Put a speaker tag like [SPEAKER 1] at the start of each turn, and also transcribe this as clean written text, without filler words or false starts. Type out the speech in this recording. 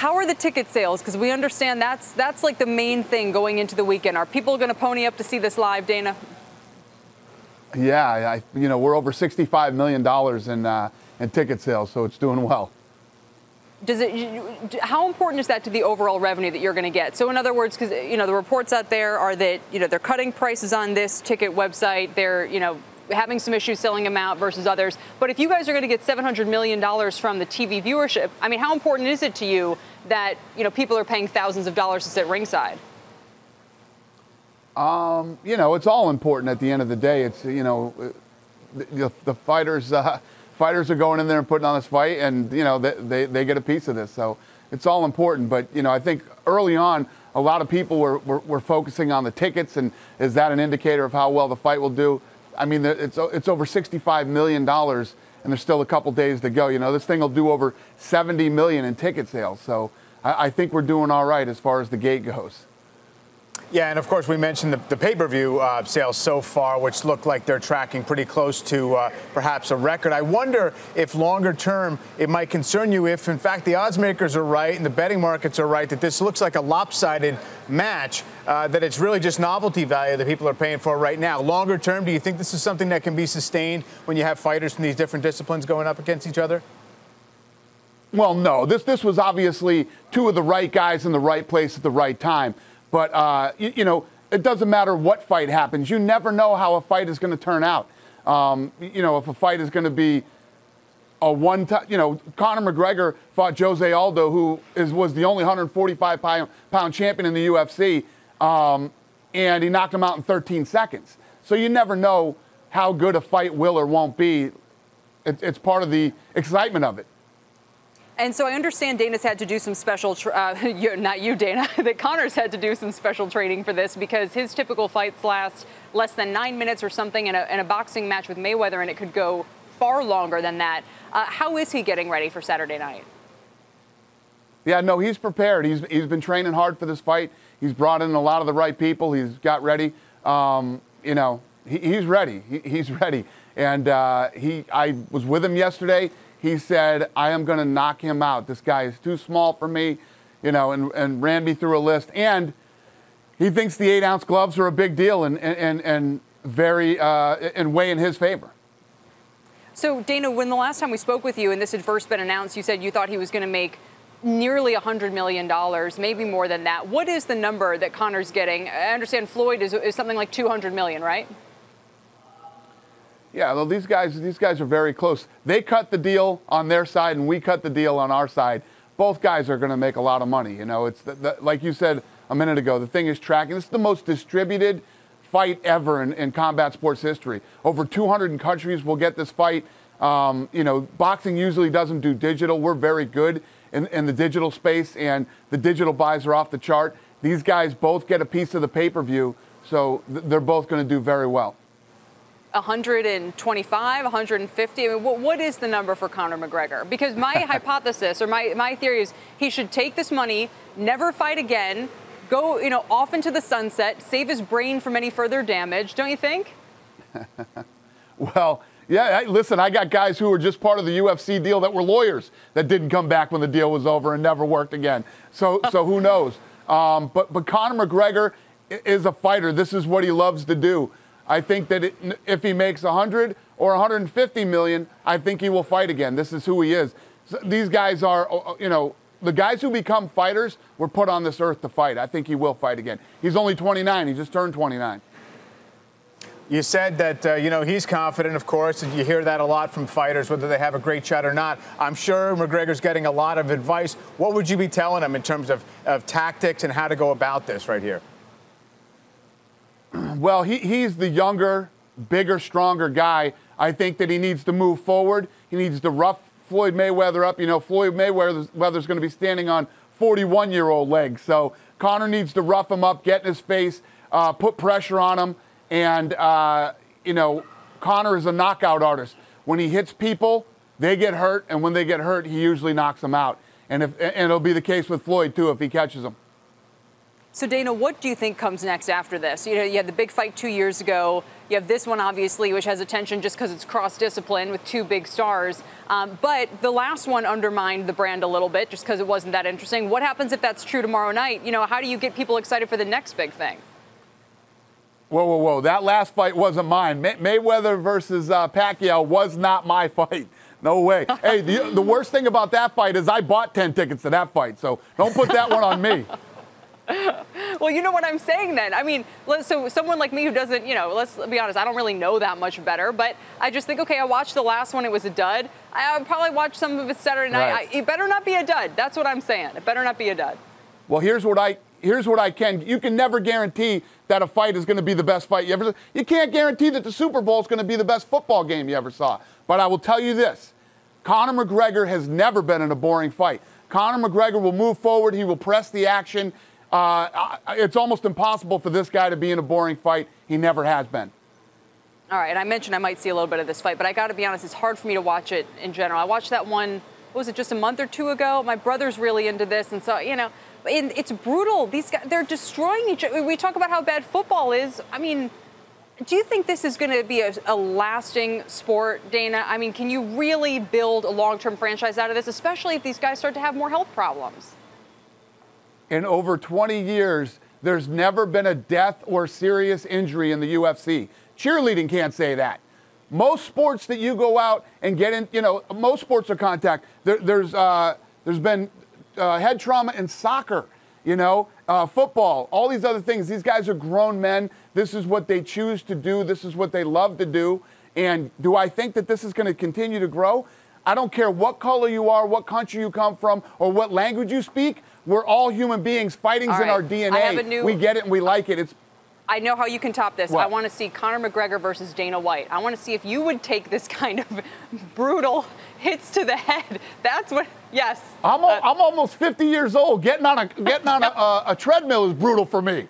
[SPEAKER 1] How are the ticket sales? Because we understand that's like the main thing going into the weekend. Are people going to pony up to see this live, Dana?
[SPEAKER 2] Yeah, we're over $65 million in ticket sales, so it's doing well.
[SPEAKER 1] How important is that to the overall revenue that you're going to get? So in other words, because the reports out there are that they're cutting prices on this ticket website. They're having some issues selling them out versus others. But if you guys are going to get $700 million from the TV viewership, I mean, how important is it to you that people are paying thousands of dollars to sit ringside?
[SPEAKER 2] It's all important at the end of the day. It's the fighters. Fighters are going in there and putting on this fight, and they get a piece of this. So it's all important. But I think early on, a lot of people were focusing on the tickets, and is that an indicator of how well the fight will do? I mean, it's over $65 million, and there's still a couple days to go. This thing will do over $70 million in ticket sales. So I think we're doing all right as far as the gate goes.
[SPEAKER 3] Yeah, and of course we mentioned the pay-per-view sales so far, which look like they're tracking pretty close to perhaps a record. I wonder if longer term it might concern you if, in fact, the odds makers are right and the betting markets are right, that this looks like a lopsided match, that it's really just novelty value that people are paying for right now. Longer term, do you think this is something that can be sustained when you have fighters from these different disciplines going up against each other?
[SPEAKER 2] Well, no. This was obviously two of the right guys in the right place at the right time. But, it doesn't matter what fight happens. You never know how a fight is going to turn out. If a fight is going to be a one-time, Conor McGregor fought Jose Aldo, who was the only 145-pound champion in the UFC, and he knocked him out in 13 seconds. So you never know how good a fight will or won't be. It's part of the excitement of it.
[SPEAKER 1] And so I understand Dana's had to do some special, not you, Dana, that Conor's had to do some special training for this because his typical fights last less than 9 minutes or something in a boxing match with Mayweather, and it could go far longer than that. How is he getting ready for Saturday night?
[SPEAKER 2] Yeah, no, he's prepared. He's been training hard for this fight. He's brought in a lot of the right people. He's got ready. He's ready. He's ready. And I was with him yesterday. He said, I am going to knock him out. This guy is too small for me, and ran me through a list. And he thinks the 8-ounce gloves are a big deal and very and weigh in his favor.
[SPEAKER 1] So, Dana, when the last time we spoke with you and this had first been announced, you said you thought he was going to make nearly $100 million, maybe more than that. What is the number that Conor's getting? I understand Floyd is something like $200 million, right?
[SPEAKER 2] Yeah, well, these guys are very close. They cut the deal on their side, and we cut the deal on our side. Both guys are going to make a lot of money. It's like you said a minute ago. The thing is tracking. This is the most distributed fight ever in combat sports history. Over 200 countries will get this fight. Boxing usually doesn't do digital. We're very good in the digital space, and the digital buys are off the chart. These guys both get a piece of the pay-per-view, so they're both going to do very well.
[SPEAKER 1] 125, 150? I mean, what is the number for Conor McGregor? Because my hypothesis or my theory is he should take this money, never fight again, go off into the sunset, save his brain from any further damage. Don't you think?
[SPEAKER 2] Well, yeah. Listen, I got guys who were just part of the UFC deal that were lawyers that didn't come back when the deal was over and never worked again. So who knows? But Conor McGregor is a fighter. This is what he loves to do. I think that if he makes 100 or 150 million, I think he will fight again. This is who he is. So these guys are, the guys who become fighters were put on this earth to fight. I think he will fight again. He's only 29. He just turned 29.
[SPEAKER 3] You said that, he's confident, of course, and you hear that a lot from fighters, whether they have a great shot or not. I'm sure McGregor's getting a lot of advice. What would you be telling him in terms of tactics and how to go about this right here?
[SPEAKER 2] Well, he's the younger, bigger, stronger guy. I think that he needs to move forward. He needs to rough Floyd Mayweather up. Floyd Mayweather's going to be standing on 41-year-old legs. So Conor needs to rough him up, get in his face, put pressure on him. And, Conor is a knockout artist. When he hits people, they get hurt. And when they get hurt, he usually knocks them out. And it'll be the case with Floyd, too, if he catches them.
[SPEAKER 1] So, Dana, what do you think comes next after this? You know, you had the big fight 2 years ago. You have this one, obviously, which has attention just because it's cross-discipline with two big stars. But the last one undermined the brand a little bit just because it wasn't that interesting. What happens if that's true tomorrow night? You know, how do you get people excited for the next big thing?
[SPEAKER 2] Whoa, whoa, whoa. That last fight wasn't mine. Mayweather versus Pacquiao was not my fight. No way. Hey, the worst thing about that fight is I bought 10 tickets to that fight, so don't put that one on me.
[SPEAKER 1] Well, you know what I'm saying then. I mean, so someone like me who doesn't, you know, let's be honest, I don't really know that much better, but I just think, okay, I watched the last one, it was a dud. I'll probably watch some of it Saturday night.
[SPEAKER 2] Right.
[SPEAKER 1] It better not be a dud. That's what I'm saying. It better not be a dud.
[SPEAKER 2] Well, here's what I can. You can never guarantee that a fight is going to be the best fight you ever saw. You can't guarantee that the Super Bowl is going to be the best football game you ever saw. But I will tell you this. Conor McGregor has never been in a boring fight. Conor McGregor will move forward. He will press the action. It's almost impossible for this guy to be in a boring fight. He never has been.
[SPEAKER 1] All right, and I mentioned I might see a little bit of this fight, but I got to be honest, it's hard for me to watch it in general. I watched that one, what was it, just a month or two ago? My brother's really into this, and so, you know, it's brutal. These guys, they're destroying each other. We talk about how bad football is. I mean, do you think this is going to be a lasting sport, Dana? I mean, can you really build a long-term franchise out of this, especially if these guys start to have more health problems?
[SPEAKER 2] In over 20 years, there's never been a death or serious injury in the UFC. Cheerleading can't say that. Most sports that you go out and get in, you know, most sports are contact. There's been head trauma in soccer, you know, football, all these other things. These guys are grown men. This is what they choose to do. This is what they love to do. And do I think that this is going to continue to grow? I don't care what color you are, what country you come from, or what language you speak. We're all human beings. Fighting's in our DNA. We get it and we like it.
[SPEAKER 1] I know how you can top this.
[SPEAKER 2] What?
[SPEAKER 1] I want to see Conor McGregor versus Dana White. I want to see if you would take this kind of brutal hits to the head. That's what. Yes.
[SPEAKER 2] I'm almost 50 years old. Getting on a treadmill is brutal for me.